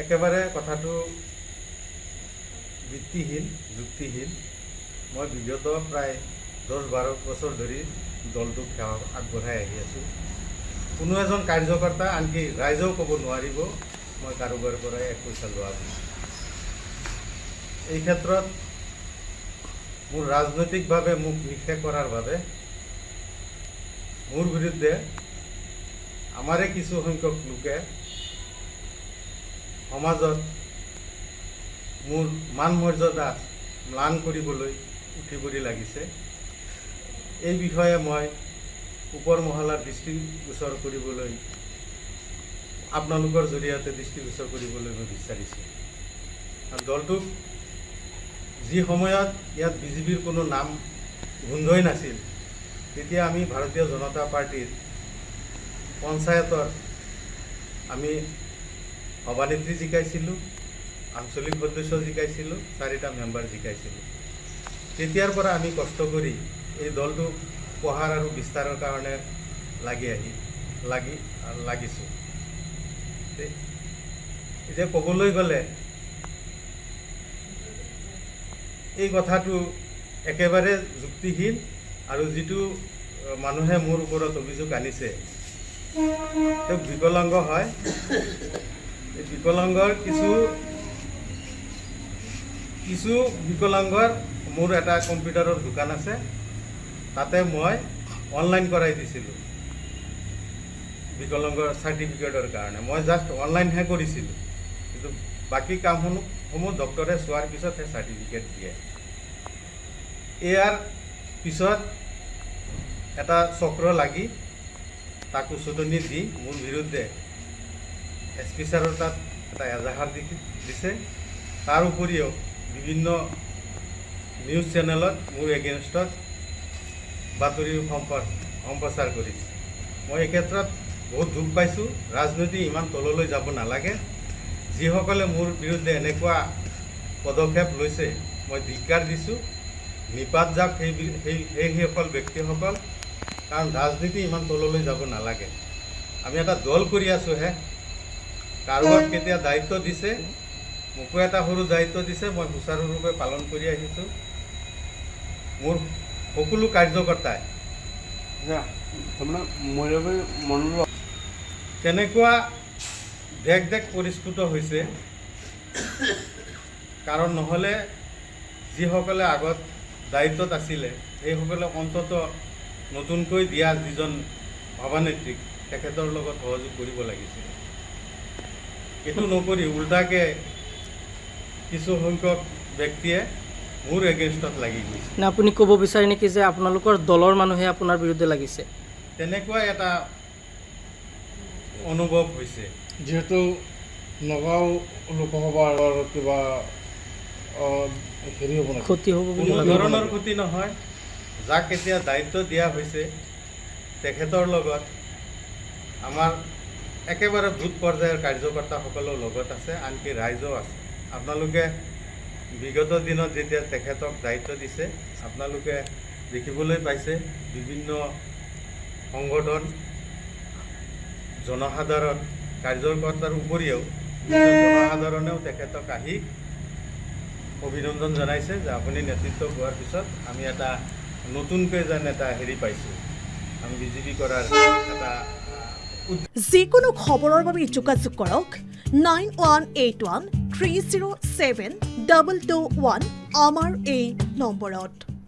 একেবাৰে কথাটো ভিত্তিহীন যুক্তিহীন। মই বিগত প্ৰায় 10-12 বছৰ ধৰি দলটোক সেৱা আগবঢ়াই আহি আছোঁ। কোনো এজন কাৰ্যকৰ্তা আনকি ৰাইজেও ক'ব নোৱাৰিব মই কাৰোবাৰ পৰাই 1 পইচা লোৱা বুলি। এই ক্ষেত্ৰত মোৰ ৰাজনৈতিকভাৱে মোক নিষেধ কৰাৰ বাবে মোৰ বিৰুদ্ধে আমাৰে কিছু সংখ্যক লোকে সমাজত মোৰ মান মৰ্যাদা ম্লান কৰিবলৈ উঠি পৰি লাগিছে। এই বিষয়ে মই ওপৰ মহলাৰ দৃষ্টিগোচৰ কৰিবলৈ আপোনালোকৰ জৰিয়তে দৃষ্টিগোচৰ কৰিবলৈ মই বিচাৰিছোঁ। আৰু দলটোক যি সময়ত ইয়াত বিজেপিৰ কোনো নাম গোন্ধই নাছিল, তেতিয়া আমি ভাৰতীয় জনতা পাৰ্টিৰ পঞ্চায়তৰ আমি সভানেত্ৰী জিকাইছিলোঁ, আঞ্চলিক সদস্য জিকাইছিলোঁ, 4টা মেম্বাৰ জিকাইছিলোঁ। তেতিয়াৰ পৰা আমি কষ্ট কৰি এই দলটোক পঢ়াৰ আৰু বিস্তাৰৰ কাৰণে লাগিছোঁ। এতিয়া ক'বলৈ গ'লে এই কথাটো একেবাৰে যুক্তিহীন আৰু যিটো মানুহে মোৰ ওপৰত অভিযোগ আনিছে তেওঁ বিকলাংগ হয়। এই বিকলাংগৰ কিছু বিকলাংগৰ মোৰ এটা কম্পিউটাৰৰ দোকান আছে, তাতে মই অনলাইন কৰাই দিছিলোঁ বিকলাংগৰ চাৰ্টিফিকেটৰ কাৰণে। মই জাষ্ট অনলাইনহে কৰিছিলোঁ, কিন্তু বাকী কামসমূহ ডক্টৰে চোৱাৰ পিছতহে চাৰ্টিফিকেট দিয়ে। ইয়াৰ পিছত এটা চক্ৰ লাগি তাক উচতনি দি মোৰ বিৰুদ্ধে SP ছাৰৰ তাত এটা এজাহাৰ দিছে। তাৰ উপৰিও বিভিন্ন নিউজ চেনেলত মোৰ এগেইনষ্টত বাতৰি সম্প্ৰচাৰ কৰিছে। মই এই ক্ষেত্ৰত বহুত দুখ পাইছোঁ। ৰাজনীতি ইমান তললৈ যাব নালাগে। যিসকলে মোৰ বিৰুদ্ধে এনেকুৱা পদক্ষেপ লৈছে মই ধিক্কাৰ দিছোঁ। নিপাত যাওক সেইসকল ব্যক্তিসকল, কাৰণ ৰাজনীতি ইমান তললৈ যাব নালাগে। আমি এটা দল কৰি আছোঁহে। কাৰোবাক কেতিয়া দায়িত্ব দিছে, মোকো এটা সৰু দায়িত্ব দিছে, মই সুচাৰুৰূপে পালন কৰি আহিছোঁ। মোৰ সকলো কাৰ্যকৰ্তাই তেনেকুৱা দেশ পৰিস্ফুট হৈছে। কাৰণ নহ'লে যিসকলে আগত দায়িত্বত আছিলে সেইসকলে অন্তত নতুনকৈ দিয়া যিজন সভানেত্ৰীক তেখেতৰ লগত সহযোগ কৰিব লাগিছিল। এইটো নকৰি উল্টাকে কিছু সংখ্যক ব্যক্তিয়ে মোৰ এগেইনষ্টত লাগি গৈছে। না আপুনি ক'ব বিচাৰে নেকি যে আপোনালোকৰ দলৰ মানুহে আপোনাৰ বিৰুদ্ধে লাগিছে? তেনেকুৱা এটা অনুভৱ হৈছে। যিহেতু নগাঁও লোকসভাৰ কিবা হেৰি হ'ব, ক্ষতি হ'ব বুলি কোনো ধৰণৰ ক্ষতি নহয়। যাক এতিয়া দায়িত্ব দিয়া হৈছে তেখেতৰ লগত আমাৰ একেবাৰে বুথ পৰ্যায়ৰ কাৰ্যকৰ্তাসকলৰ লগত আছে, আনকি ৰাইজও আছে। আপোনালোকে বিগত দিনত যেতিয়া তেখেতক দায়িত্ব দিছে আপোনালোকে দেখিবলৈ পাইছে বিভিন্ন সংগঠন, জনসাধাৰণ, কাৰ্যকৰ্তাৰ উপৰিও জনসাধাৰণেও তেখেতক আহি অভিনন্দন জনাইছে যে আপুনি নেতৃত্ব পোৱাৰ পিছত আমি এটা নতুনকৈ যেন এটা হেৰি পাইছোঁ, আমি বিজেপি কৰাৰ এটা। যিকোনো খবৰৰ বাবে যোগাযোগ কৰক 9181 307 221 আমাৰ এই নম্বৰত।